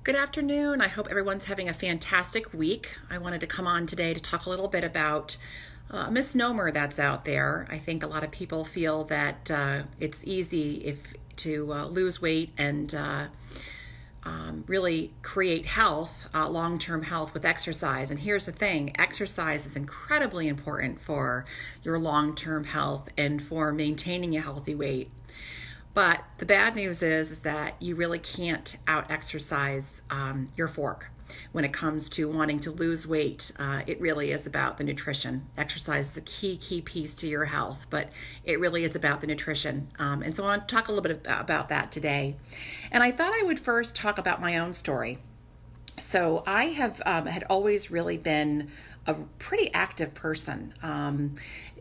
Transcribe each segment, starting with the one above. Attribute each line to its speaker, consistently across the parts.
Speaker 1: Good afternoon. I hope everyone's having a fantastic week. I wanted to come on today to talk a little bit about a misnomer that's out there. I think a lot of people feel that it's easy if to lose weight and really create health, long-term health with exercise. And here's the thing, exercise is incredibly important for your long-term health and for maintaining a healthy weight. But the bad news is that you really can't out exercise your fork when it comes to wanting to lose weight. It really is about the nutrition. Exercise is a key piece to your health, but it really is about the nutrition. And so I want to talk a little bit about that today. And I thought I would first talk about my own story. So I have had always really been a pretty active person.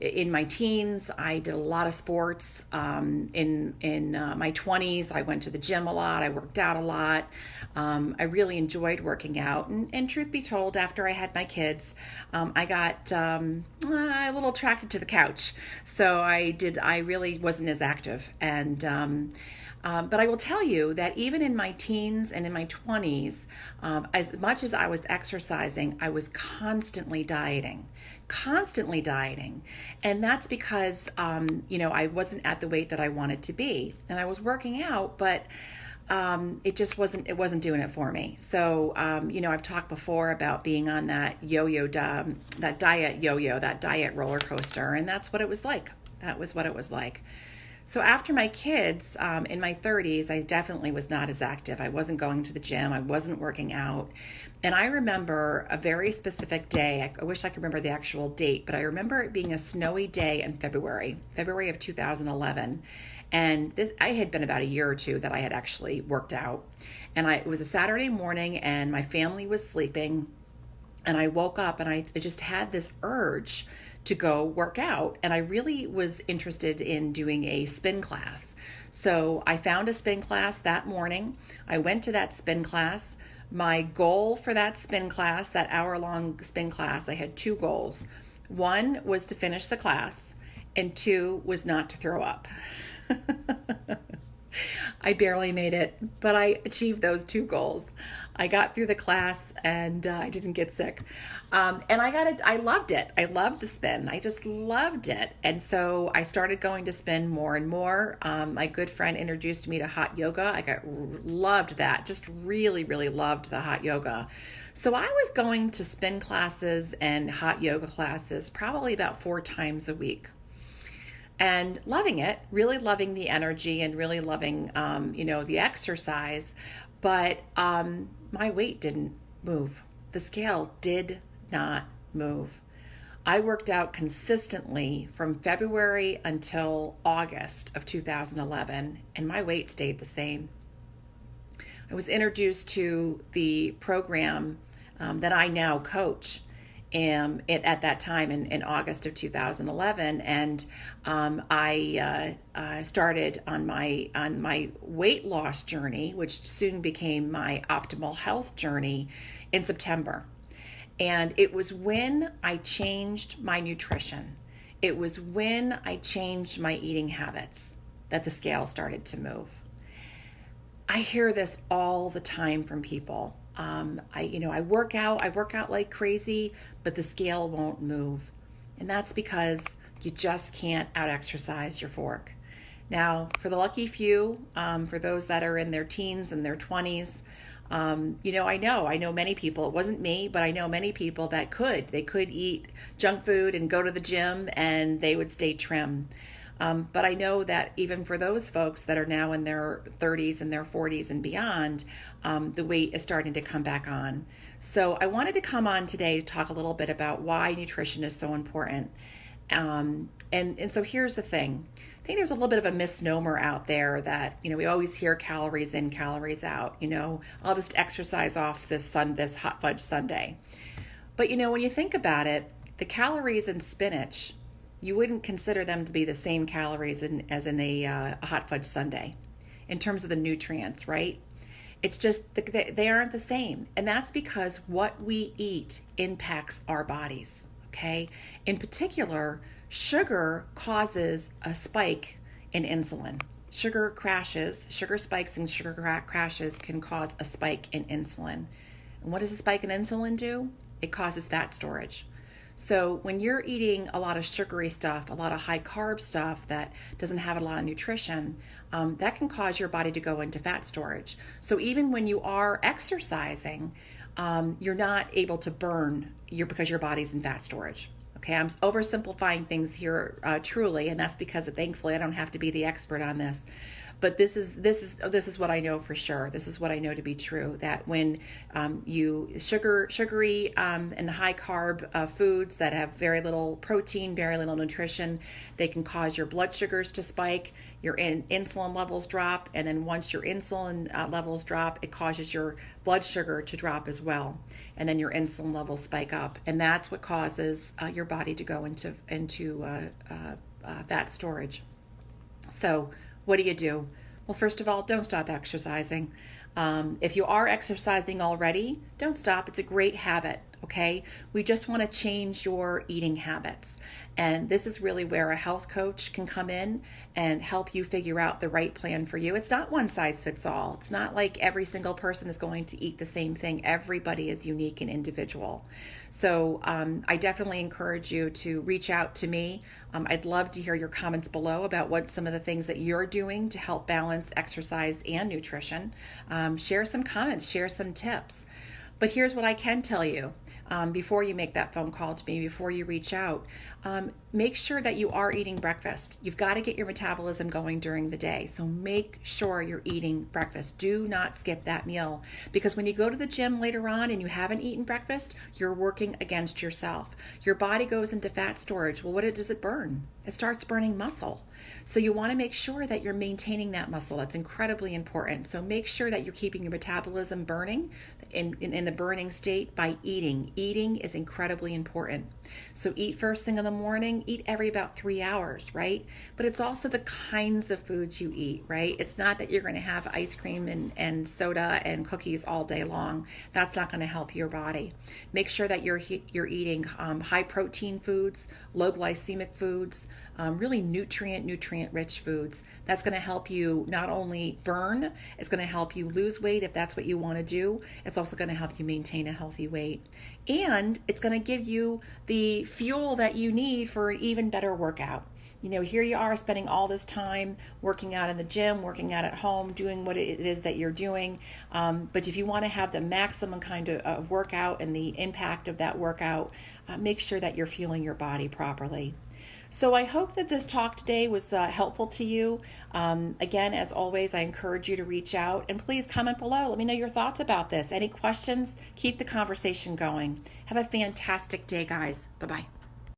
Speaker 1: In my teens, I did a lot of sports. In my 20s, I went to the gym a lot. I worked out a lot. I really enjoyed working out. And truth be told, after I had my kids, I got a little attracted to the couch. So I really wasn't as active. But I will tell you that even in my teens and in my 20s, as much as I was exercising, I was constantly dieting. And that's because, I wasn't at the weight that I wanted to be. And I was working out, but it wasn't doing it for me. So, I've talked before about being on that that diet roller coaster. And that's what it was like. That was what it was like. So after my kids, in my 30s, I definitely was not as active. I wasn't going to the gym. I wasn't working out. And I remember a very specific day. I wish I could remember the actual date, but I remember it being a snowy day in February of 2011. And I had been about a year or two that I had actually worked out. And it was a Saturday morning and my family was sleeping. And I woke up and I just had this urge to go work out. And I really was interested in doing a spin class. So I found a spin class that morning. I went to that spin class. My goal for that spin class, that hour-long spin class, I had two goals. One was to finish the class, and two was not to throw up. I barely made it, but I achieved those two goals. I got through the class and I didn't get sick. And I loved it. I loved the spin. I just loved it. And so I started going to spin more and more. My good friend introduced me to hot yoga. Loved that. Just really, really loved the hot yoga. So I was going to spin classes and hot yoga classes probably about 4 times a week. And loving it, really loving the energy and really loving, the exercise. But my weight didn't move. The scale did not move. I worked out consistently from February until August of 2011, and my weight stayed the same. I was introduced to the program that I now coach at that time in August of 2011, and I started on my weight loss journey, which soon became my optimal health journey, in September. And it was when I changed my nutrition. It was when I changed my eating habits that the scale started to move. I hear this all the time from people. I work out like crazy, but the scale won't move. And that's because you just can't out-exercise your fork. Now, for the lucky few, for those that are in their teens and their 20s, I know many people, it wasn't me, but I know many people that they could eat junk food and go to the gym and they would stay trim. But I know that even for those folks that are now in their 30s and their 40s and beyond, the weight is starting to come back on. So I wanted to come on today to talk a little bit about why nutrition is so important. And so here's the thing. I think there's a little bit of a misnomer out there that, we always hear calories in, calories out. I'll just exercise off this hot fudge sundae. But, when you think about it, the calories in spinach, you wouldn't consider them to be the same calories as in a hot fudge sundae in terms of the nutrients, right? It's just they aren't the same. And that's because what we eat impacts our bodies, okay? In particular, sugar causes a spike in insulin. sugar spikes and sugar crashes can cause a spike in insulin. And what does a spike in insulin do? It causes fat storage. So when you're eating a lot of sugary stuff, a lot of high carb stuff that doesn't have a lot of nutrition, that can cause your body to go into fat storage. So even when you are exercising, you're not able to burn because your body's in fat storage. Okay, I'm oversimplifying things here truly, and that's because thankfully I don't have to be the expert on this. But this is what I know for sure. This is what I know to be true. That when you sugary and high carb foods that have very little protein, very little nutrition, they can cause your blood sugars to spike, your insulin levels drop, and then once your insulin levels drop, it causes your blood sugar to drop as well, and then your insulin levels spike up, and that's what causes your body to go into fat storage. So what do? Well, first of all, don't stop exercising. If you are exercising already, don't stop. It's a great habit, okay? We just want to change your eating habits. And this is really where a health coach can come in and help you figure out the right plan for you. It's not one size fits all. It's not like every single person is going to eat the same thing. Everybody is unique and individual. So I definitely encourage you to reach out to me. I'd love to hear your comments below about what some of the things that you're doing to help balance exercise and nutrition. Share some comments, share some tips. But here's what I can tell you. Before you make that phone call to me, before you reach out, make sure that you are eating breakfast. You've got to get your metabolism going during the day. So make sure you're eating breakfast. Do not skip that meal, because when you go to the gym later on and you haven't eaten breakfast, you're working against yourself. Your body goes into fat storage. Well, does it burn? It starts burning muscle. So you want to make sure that you're maintaining that muscle. That's incredibly important. So make sure that you're keeping your metabolism burning in the burning state by eating. Eating is incredibly important. So eat first thing in the morning, eat every about 3 hours, right? But it's also the kinds of foods you eat, right? It's not that you're going to have ice cream and soda and cookies all day long. That's not going to help your body. Make sure that you're eating high protein foods, low glycemic foods, really nutrient-rich foods. That's going to help you not only burn, it's going to help you lose weight if that's what you want to do. It's also going to help you maintain a healthy weight. And it's going to give you the fuel that you need for an even better workout. You know, here you are spending all this time working out in the gym, working out at home, doing what it is that you're doing. But if you want to have the maximum kind of workout and the impact of that workout, make sure that you're fueling your body properly. So I hope that this talk today was helpful to you. Again, as always, I encourage you to reach out and please comment below. Let me know your thoughts about this. Any questions? Keep the conversation going. Have a fantastic day, guys. Bye-bye.